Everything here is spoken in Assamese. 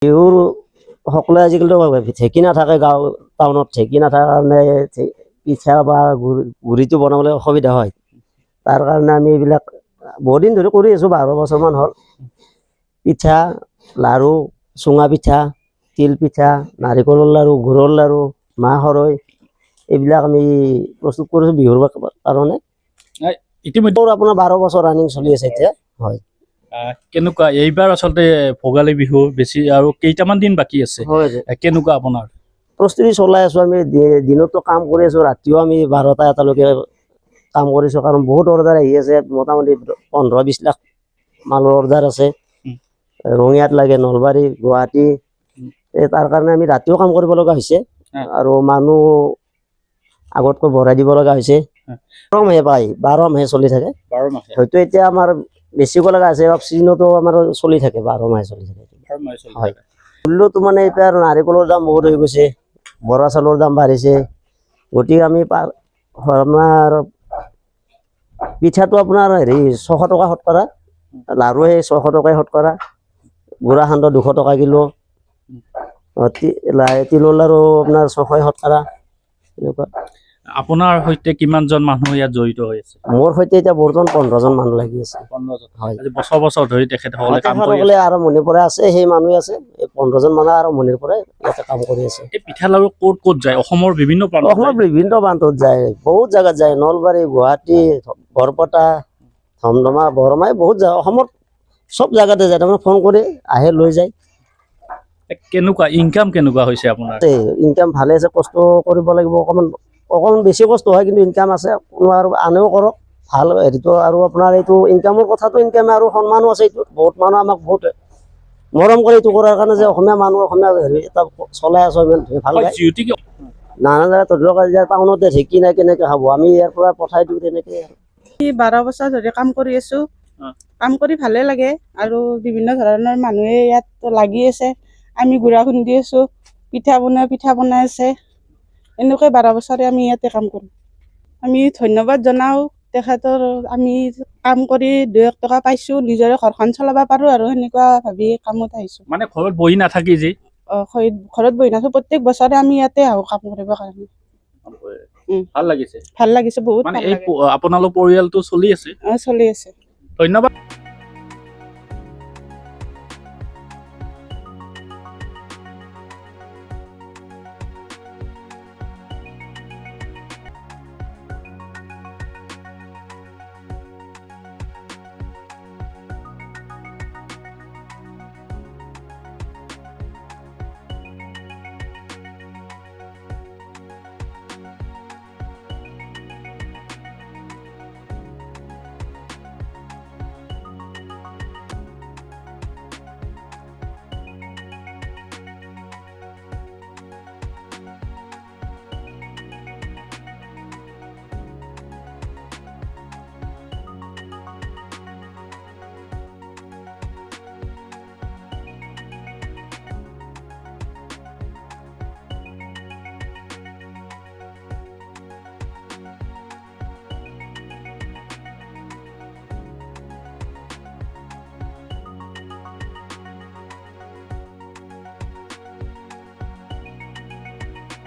বিহুৰ সকলোৱে আজিকালিতো ঢেঁকী নাথাকে, গাঁও টাউনত ঢেঁকী নাথাকাৰ কাৰণে পিঠা বা গুড়িটো বনাবলৈ অসুবিধা হয়। তাৰ কাৰণে আমি এইবিলাক বহুত দিন ধৰি কৰি আছোঁ, 12 বছৰমান হ'ল। পিঠা, লাৰু, চুঙা পিঠা, তিল পিঠা, নাৰিকলৰ লাৰু, গুৰৰ লাৰু, মাহ সৰৈ এইবিলাক আমি প্ৰস্তুত কৰিছোঁ বিহুৰ কাৰণে। ইতিমধ্যে আপোনাৰ 12 বছৰ ৰানিং চলি আছে এতিয়া। হয়। কেনেকুৱা এইবাৰ আচলতে ভোগালী বিহু বেছি আৰু কেইটামান দিন বাকী আছে, কেনেকুৱা আপোনাৰ প্ৰস্তুতি চলাই আছোঁ? আমি দিনতো কাম কৰি আছোঁ, ৰাতিও আমি 12টা 1টালৈকে কাম কৰিছোঁ, কাৰণ বহুত অৰ্ডাৰ আহি আছে। মোটামুটি 15-20 লাখ মালৰ অৰ্ডাৰ আছে। ৰঙিয়াত লাগে, নলবাৰী, গুৱাহাটী। তাৰ কাৰণে আমি ৰাতিও কাম কৰিব লগা হৈছে আৰু মানুহ আগতকৈ বঢ়াই দিব লগা হৈছে। 12 মাহে পায়, 12 মাহে চলি থাকে। 12 মাহে হয়তো এতিয়া আমাৰ বেছিব লগা আছে, অফ চিজনতো আমাৰ চলি থাকে, 12 মাহে চলি থাকে। হয়, মূল্যটো মানে এতিয়া নাৰিকলৰ দাম বহুত হৈ গৈছে, বৰা চাউলৰ দাম বাঢ়িছে। গতিকে আমি আপোনাৰ পিঠাটো আপোনাৰ 600 টকা শতকৰা, লাৰু 600 টকাই শতকৰা, গুড়া সান্দহ 200 টকা কিলো, তিলৰ লাৰু আপোনাৰ 600 শতকৰা। এনেকুৱা। আপোনাৰ সৈতে কিমানজন মানুহ ইয়াত জড়িত হৈ আছে? মোৰ সৈতে এতিয়া বৰ্তমান 15জন মানুহ লাগি আছে। 15জন। হয়, বছৰ বছৰ ধৰি তেখেতসকলে কাম কৰি তেখেতসকলে আৰম্ভণিৰ পৰা আছে, সেই মানুহ আছে। এই 15জন মানুহ আৰম্ভণিৰ পৰাই ইয়াতে কাম কৰি আছে। এই পিঠা লাৰু ক'ত ক'ত যায়? অসমৰ বিভিন্ন প্ৰান্তত অসমৰ বিভিন্ন প্ৰান্তত যায়, বহুত জাগাত যায়। নলবাৰী, গুৱাহাটী, বৰপেটা, ধমধমা, বৰমাই, বহুত যায়। অসমৰ চব জাগাতে যায়, তাৰমানে ফোন কৰি আহে, লৈ যায়। কেনেকুৱা ইনকাম কেনেকুৱা হৈছে আপোনাৰ? ইনকাম ভালে আছে, কষ্ট কৰিব লাগিব অকণমান বেছি কষ্ট হয়, কিন্তু ইনকাম আছে। আৰু আনেও কৰক, ভাল হেৰিটো। আৰু আপোনাৰ এইটো ইনকামৰ কথাটো ইনকামে, আৰু সন্মানো আছে। এইটো বহুত মানুহ আমাক বহুত মৰম কৰে এইটো কৰাৰ কাৰণে, যে অসমীয়া মানুহ, অসমীয়া হেৰি এটা চলাই আছো ইমান ভাল পায়। নানা জেগাত ধৰি লওক, টাউনতে ঢেঁকী নাই, কেনেকৈ খাব? আমি ইয়াৰ পৰা পঠাই দিওঁ তেনেকৈ। 12 বছৰ ধৰি কাম কৰি আছোঁ, কাম কৰি ভালে লাগে। আৰু বিভিন্ন ধৰণৰ মানুহে ইয়াত লাগি আছে। আমি গুড়া খুন্দি আছোঁ, পিঠা বনাই আছে। এনেকৈ 12 বছৰে আমি ইয়াতে কাম কৰোঁ। আমি ধন্যবাদ জনাওঁ তেখেতৰ। আমি কাম কৰি 2-1 টকা পাইছোঁ, নিজৰে ঘৰখন চলাব পাৰোঁ আৰু সেনেকুৱা ভাবি কামত আহিছোঁ। মানে ঘৰত বহি নাথাকি যে ঘৰত বহি নাথাকোঁ, প্ৰত্যেক বছৰে আমি ইয়াতে আহোঁ কাম কৰিবৰ কাৰণে। ভাল লাগিছে, ভাল লাগিছে, বহুত মানে ভাল এই লাগে। আপোনালোকৰ পৰিয়ালটো চলি আছে? চলি আছে। ধন্যবাদ।